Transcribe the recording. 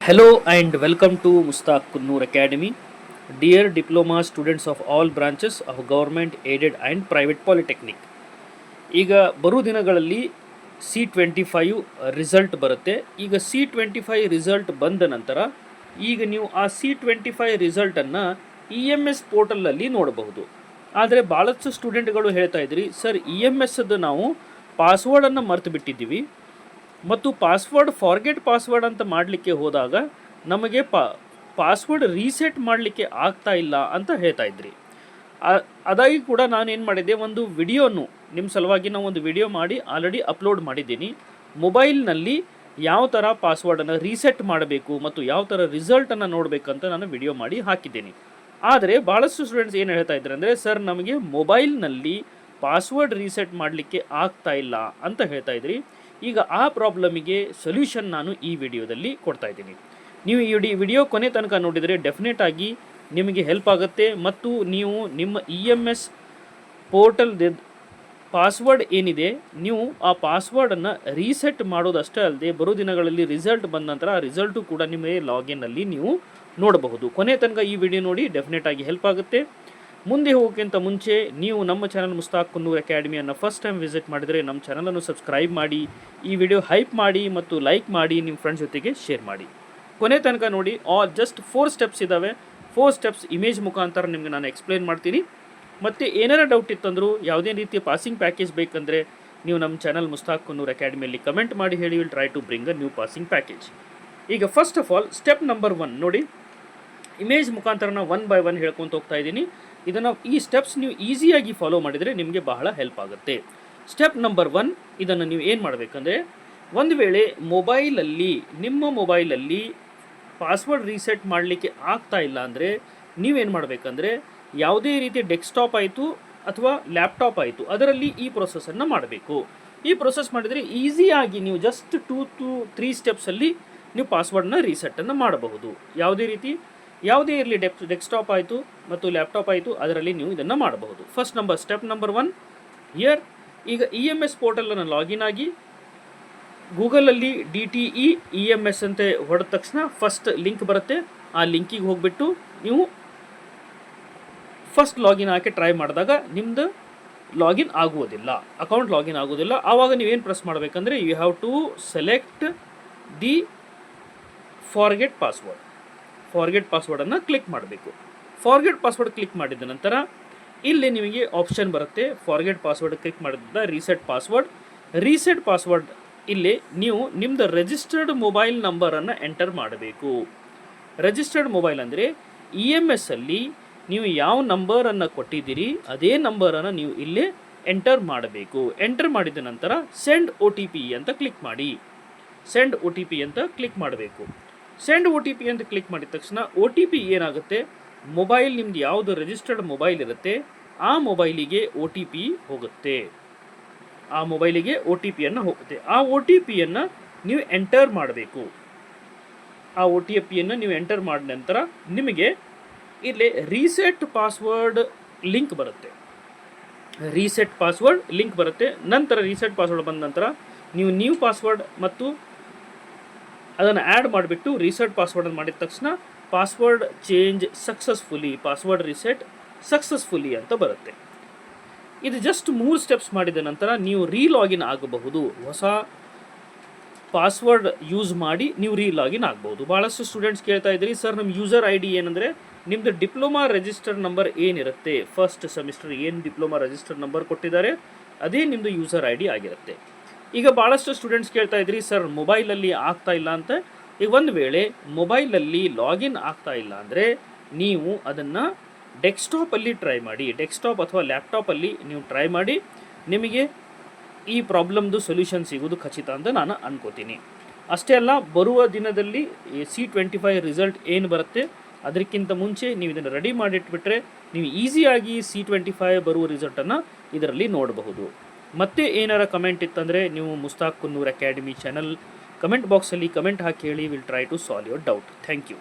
Hello and welcome to Mustaq Kunnur Academy. Dear diploma students of all branches of government, aided and private polytechnic. ಈಗ ಬರೋ ದಿನಗಳಲ್ಲಿ C25 result ಬರುತ್ತೆ. ಈಗ C25 result ಬಂದ ನಂತರ ಈಗ ನೀವು ಆ C25 ರಿಸಲ್ಟನ್ನು EMS ಪೋರ್ಟಲಲ್ಲಿ ನೋಡಬಹುದು. ಆದರೆ ಭಾಳಷ್ಟು ಸ್ಟೂಡೆಂಟ್ಗಳು ಹೇಳ್ತಾ ಇದ್ರಿ ಸರ್ EMSದು ನಾವು ಪಾಸ್ವರ್ಡನ್ನು ಮರೆತು ಬಿಟ್ಟಿದ್ದೀವಿ ಮತ್ತು ಪಾಸ್ವರ್ಡ್ ಫಾರ್ಗೆಟ್ ಪಾಸ್ವರ್ಡ್ ಅಂತ ಮಾಡಲಿಕ್ಕೆ ಹೋದಾಗ ನಮಗೆ ಪಾಸ್ವರ್ಡ್ ರೀಸೆಟ್ ಮಾಡಲಿಕ್ಕೆ ಆಗ್ತಾ ಇಲ್ಲ ಅಂತ ಹೇಳ್ತಾ ಇದ್ರಿ. ಅದಾಗಿ ಕೂಡ ನಾನು ಏನು ಮಾಡಿದ್ದೆ, ಒಂದು ವಿಡಿಯೋನು ನಿಮ್ಮ ಸಲುವಾಗಿ ನಾವು ಒಂದು ವಿಡಿಯೋ ಮಾಡಿ ಆಲ್ರೆಡಿ ಅಪ್ಲೋಡ್ ಮಾಡಿದ್ದೀನಿ. ಮೊಬೈಲ್ನಲ್ಲಿ ಯಾವ ಥರ ಪಾಸ್ವರ್ಡನ್ನು ರೀಸೆಟ್ ಮಾಡಬೇಕು ಮತ್ತು ಯಾವ ಥರ ರಿಸಲ್ಟನ್ನು ನೋಡಬೇಕಂತ ನಾನು ವಿಡಿಯೋ ಮಾಡಿ ಹಾಕಿದ್ದೀನಿ. ಆದರೆ ಭಾಳಷ್ಟು ಸ್ಟೂಡೆಂಟ್ಸ್ ಏನು ಹೇಳ್ತಾ ಇದ್ದಾರೆ ಅಂದರೆ ಸರ್ ನಮಗೆ ಮೊಬೈಲ್ನಲ್ಲಿ ಪಾಸ್ವರ್ಡ್ ರೀಸೆಟ್ ಮಾಡಲಿಕ್ಕೆ ಆಗ್ತಾ ಇಲ್ಲ ಅಂತ ಹೇಳ್ತಾ ಇದ್ರಿ. ಈಗ ಆ ಪ್ರಾಬ್ಲಮಿಗೆ ಸೊಲ್ಯೂಷನ್ ನಾನು ಈ ವಿಡಿಯೋದಲ್ಲಿ ಕೊಡ್ತಾ ಇದ್ದೀನಿ. ನೀವು ಈ ವಿಡಿಯೋ ಕೊನೆ ತನಕ ನೋಡಿದರೆ ಡೆಫಿನೆಟ್ ಆಗಿ ನಿಮಗೆ ಹೆಲ್ಪ್ ಆಗುತ್ತೆ ಮತ್ತು ನೀವು ನಿಮ್ಮ EMS ಪೋರ್ಟಲ್ ಪಾಸ್ವರ್ಡ್ ಏನಿದೆ ನೀವು ಆ ಪಾಸ್ವರ್ಡನ್ನು ರೀಸೆಟ್ ಮಾಡೋದಷ್ಟೇ ಅಲ್ಲದೆ ಬರೋ ದಿನಗಳಲ್ಲಿ ರಿಸಲ್ಟ್ ಬಂದ ನಂತರ ಆ ರಿಸಲ್ಟು ಕೂಡ ನಿಮಗೆ ಲಾಗಿನ್ನಲ್ಲಿ ನೀವು ನೋಡಬಹುದು. ಕೊನೆ ತನಕ ಈ ವಿಡಿಯೋ ನೋಡಿ, ಡೆಫಿನೆಟ್ ಆಗಿ ಹೆಲ್ಪ್ ಆಗುತ್ತೆ. ಮುಂದೆ ಹೋಗೋಕ್ಕಿಂತ ಮುಂಚೆ ನೀವು ನಮ್ಮ ಚಾನಲ್ ಮುಸ್ತಾಕ್ ಕುನ್ನೂರ್ ಅಕಾಡೆಮಿಯನ್ನು ಫಸ್ಟ್ ಟೈಮ್ ವಿಸಿಟ್ ಮಾಡಿದರೆ ನಮ್ಮ ಚಾನಲನ್ನು ಸಬ್ಸ್ಕ್ರೈಬ್ ಮಾಡಿ, ಈ ವಿಡಿಯೋ ಹೈಪ್ ಮಾಡಿ ಮತ್ತು ಲೈಕ್ ಮಾಡಿ, ನಿಮ್ಮ ಫ್ರೆಂಡ್ಸ್ ಜೊತೆಗೆ ಶೇರ್ ಮಾಡಿ. ಕೊನೆ ತನಕ ನೋಡಿ. ಜಸ್ಟ್ 4 ಸ್ಟೆಪ್ಸ್ ಇದ್ದಾವೆ. 4 ಸ್ಟೆಪ್ಸ್ ಇಮೇಜ್ ಮುಖಾಂತರ ನಿಮಗೆ ನಾನು ಎಕ್ಸ್ಪ್ಲೇನ್ ಮಾಡ್ತೀನಿ. ಮತ್ತು ಏನಾರ ಡೌಟ್ ಇತ್ತಂದರೂ ಯಾವುದೇ ರೀತಿಯ ಪಾಸಿಂಗ್ ಪ್ಯಾಕೇಜ್ ಬೇಕಂದರೆ ನೀವು ನಮ್ಮ ಚಾನಲ್ ಮುಸ್ತಾಕ್ ಕುನ್ನೂರ್ ಅಕಾಡೆಮಿಯಲ್ಲಿ ಕಮೆಂಟ್ ಮಾಡಿ ಹೇಳಿ. Will try to bring a new passing package. ಈಗ first of all step number 1 ನೋಡಿ. ಇಮೇಜ್ ಮುಖಾಂತರ ನಾನು 1 ಬೈ 1 ಹೇಳ್ಕೊತ ಹೋಗ್ತಾ ಇದ್ದೀನಿ. ಈ ಸ್ಟೆಪ್ಸ್ ನೀವು ಈಸಿಯಾಗಿ ಫಾಲೋ ಮಾಡಿದರೆ ನಿಮಗೆ ಬಹಳ ಹೆಲ್ಪ್ ಆಗುತ್ತೆ. ಸ್ಟೆಪ್ ನಂಬರ್ 1, ಇದನ್ನು ನೀವು ಏನು ಮಾಡಬೇಕಂದ್ರೆ, ಒಂದು ವೇಳೆ ನಿಮ್ಮ ಮೊಬೈಲಲ್ಲಿ ಪಾಸ್ವರ್ಡ್ ರೀಸೆಟ್ ಮಾಡಲಿಕ್ಕೆ ಆಗ್ತಾ ಇಲ್ಲ ಅಂದರೆ ನೀವೇನು ಮಾಡಬೇಕಂದ್ರೆ, ಯಾವುದೇ ರೀತಿ ಡೆಸ್ಕ್ಟಾಪ್ ಆಯಿತು ಅಥವಾ ಲ್ಯಾಪ್ಟಾಪ್ ಆಯಿತು ಅದರಲ್ಲಿ ಈ ಪ್ರೊಸೆಸನ್ನು ಮಾಡಬೇಕು. ಈ ಪ್ರೊಸೆಸ್ ಮಾಡಿದರೆ ಈಸಿಯಾಗಿ ನೀವು ಜಸ್ಟ್ 2 to 3 ಸ್ಟೆಪ್ಸಲ್ಲಿ ನೀವು ಪಾಸ್ವರ್ಡ್ನ ರೀಸೆಟ್ಟನ್ನು ಮಾಡಬಹುದು. ಯಾವುದೇ ಇರಲಿ, ಡೆಸ್ಕ್ಟಾಪ್ ಆಯಿತು ಮತ್ತು ಲ್ಯಾಪ್ಟಾಪ್ ಆಯಿತು ಅದರಲ್ಲಿ ನೀವು ಇದನ್ನು ಮಾಡಬಹುದು. Step number 1 here. ಈಗ EMS ಪೋರ್ಟಲನ್ನು ಲಾಗಿನ್ ಆಗಿ ಗೂಗಲಲ್ಲಿ DTE EMS ಅಂತ ಹೊಡೆದ ತಕ್ಷಣ ಫಸ್ಟ್ ಲಿಂಕ್ ಬರುತ್ತೆ. ಆ ಲಿಂಕಿಗೆ ಹೋಗಿಬಿಟ್ಟು ನೀವು ಫಸ್ಟ್ ಲಾಗಿನ್ ಹಾಕಿ ಟ್ರೈ ಮಾಡಿದಾಗ ನಿಮ್ಮದು ಲಾಗಿನ್ ಆಗುವುದಿಲ್ಲ, ಅಕೌಂಟ್ ಲಾಗಿನ್ ಆಗೋದಿಲ್ಲ. ಆವಾಗ ನೀವೇನು ಪ್ರೆಸ್ ಮಾಡಬೇಕಂದ್ರೆ you have to select the forget ಪಾಸ್ವರ್ಡನ್ನು ಕ್ಲಿಕ್ ಮಾಡಬೇಕು. ಫಾರ್ಗೆಟ್ ಪಾಸ್ವರ್ಡ್ ಕ್ಲಿಕ್ ಮಾಡಿದ ನಂತರ ಇಲ್ಲಿ ನಿಮಗೆ ಆಪ್ಷನ್ ಬರುತ್ತೆ. ಫಾರ್ಗೆಟ್ ಪಾಸ್ವರ್ಡ್ ಕ್ಲಿಕ್ ಮಾಡಿದ ರೀಸೆಟ್ ಪಾಸ್ವರ್ಡ್ ಇಲ್ಲಿ ನೀವು ನಿಮ್ಮದು ರಿಜಿಸ್ಟರ್ಡ್ ಮೊಬೈಲ್ ನಂಬರನ್ನು ಎಂಟರ್ ಮಾಡಬೇಕು. ರಿಜಿಸ್ಟರ್ಡ್ ಮೊಬೈಲ್ ಅಂದರೆ EMS ಅಲ್ಲಿ ನೀವು ಯಾವ ನಂಬರನ್ನು ಕೊಟ್ಟಿದ್ದೀರಿ ಅದೇ ನಂಬರನ್ನು ನೀವು ಇಲ್ಲಿ ಎಂಟರ್ ಮಾಡಬೇಕು. ಎಂಟರ್ ಮಾಡಿದ ನಂತರ ಸೆಂಡ್ OTP ಅಂತ ಕ್ಲಿಕ್ ಮಾಡಿ. ಸೆಂಡ್ OTP ಅಂತ ಕ್ಲಿಕ್ ಮಾಡಬೇಕು. ಸೆಂಡ್ OTP ಅಂತ ಕ್ಲಿಕ್ ಮಾಡಿದ ತಕ್ಷಣ OTP ಏನಾಗುತ್ತೆ, ಮೊಬೈಲ್ ನಿಮ್ದು ಯಾವುದು ರಿಜಿಸ್ಟರ್ಡ್ ಮೊಬೈಲ್ ಇರುತ್ತೆ ಆ ಮೊಬೈಲಿಗೆ OTP ಹೋಗುತ್ತೆ. ಆ OTPಯನ್ನು ನೀವು ಎಂಟರ್ ಮಾಡಬೇಕು. ಆ OTPಯನ್ನು ನೀವು ಎಂಟರ್ ಮಾಡಿದ ನಂತರ ನಿಮಗೆ ಇಲ್ಲಿ ರೀಸೆಟ್ ಪಾಸ್ವರ್ಡ್ ಲಿಂಕ್ ಬರುತ್ತೆ. ನಂತರ ರೀಸೆಟ್ ಪಾಸ್ವರ್ಡ್ ಬಂದ ನಂತರ ನೀವು ನ್ಯೂ ಪಾಸ್ವರ್ಡ್ ಮತ್ತು ಅದನ್ನು ಆ್ಯಡ್ ಮಾಡಿಬಿಟ್ಟು ರೀಸೆಟ್ ಪಾಸ್ವರ್ಡನ್ನು ಮಾಡಿದ ತಕ್ಷಣ password change successfully, password reset successfully ಅಂತ ಬರುತ್ತೆ. ಇದು ಜಸ್ಟ್ 3 ಸ್ಟೆಪ್ಸ್ ಮಾಡಿದ ನಂತರ ನೀವು ರೀಲಾಗಿನ್ ಆಗಬಹುದು. ಹೊಸ ಪಾಸ್ವರ್ಡ್ ಯೂಸ್ ಮಾಡಿ ನೀವು ರೀಲಾಗಿನ್ ಆಗಬಹುದು. ಭಾಳಷ್ಟು ಸ್ಟೂಡೆಂಟ್ಸ್ ಕೇಳ್ತಾ ಇದ್ದೀರಿ ಸರ್ ನಮ್ಮ ಯೂಸರ್ ID ಏನಂದರೆ ನಿಮ್ಮದು ಡಿಪ್ಲೊಮಾ ರಿಜಿಸ್ಟರ್ ನಂಬರ್ ಏನಿರುತ್ತೆ, ಫಸ್ಟ್ ಸೆಮಿಸ್ಟರ್ ಏನು ಡಿಪ್ಲೊಮಾ ರಿಜಿಸ್ಟರ್ ನಂಬರ್ ಕೊಟ್ಟಿದ್ದಾರೆ ಅದೇ ನಿಮ್ಮದು ಯೂಸರ್ ID ಆಗಿರುತ್ತೆ. ಈಗ ಭಾಳಷ್ಟು ಸ್ಟೂಡೆಂಟ್ಸ್ ಕೇಳ್ತಾ ಇದ್ರಿ ಸರ್ ಮೊಬೈಲಲ್ಲಿ ಆಗ್ತಾ ಇಲ್ಲ ಅಂತ. ಈಗ ಒಂದು ವೇಳೆ ಮೊಬೈಲಲ್ಲಿ ಲಾಗಿನ್ ಆಗ್ತಾ ಇಲ್ಲ ಅಂದರೆ ನೀವು ಅದನ್ನು ಡೆಸ್ಕ್ಟಾಪಲ್ಲಿ ಟ್ರೈ ಮಾಡಿ. ಡೆಸ್ಕ್ಟಾಪ್ ಅಥವಾ ಲ್ಯಾಪ್ಟಾಪಲ್ಲಿ ನೀವು ಟ್ರೈ ಮಾಡಿ, ನಿಮಗೆ ಈ ಪ್ರಾಬ್ಲಮ್ದು ಸೊಲ್ಯೂಷನ್ ಸಿಗೋದು ಖಚಿತ ಅಂತ ನಾನು ಅನ್ಕೋತೀನಿ. ಅಷ್ಟೇ ಅಲ್ಲ, ಬರುವ ದಿನದಲ್ಲಿ C25 ರಿಸಲ್ಟ್ ಏನು ಬರುತ್ತೆ ಅದಕ್ಕಿಂತ ಮುಂಚೆ ನೀವು ಇದನ್ನು ರೆಡಿ ಮಾಡಿಟ್ಬಿಟ್ರೆ ನೀವು ಈಸಿಯಾಗಿ C25 ಬರುವ ರಿಸಲ್ಟನ್ನು ಇದರಲ್ಲಿ ನೋಡಬಹುದು. ಮತ್ತೆ ಏನಾರ ಕಮೆಂಟ್ ಇತ್ತಂದರೆ ನೀವು Mushtaq Kunnur academy channel comment ಬಾಕ್ಸಲ್ಲಿ ಕಮೆಂಟ್ ಹಾಕಿ ಹೇಳಿ. Will try to solve your doubt. Thank you.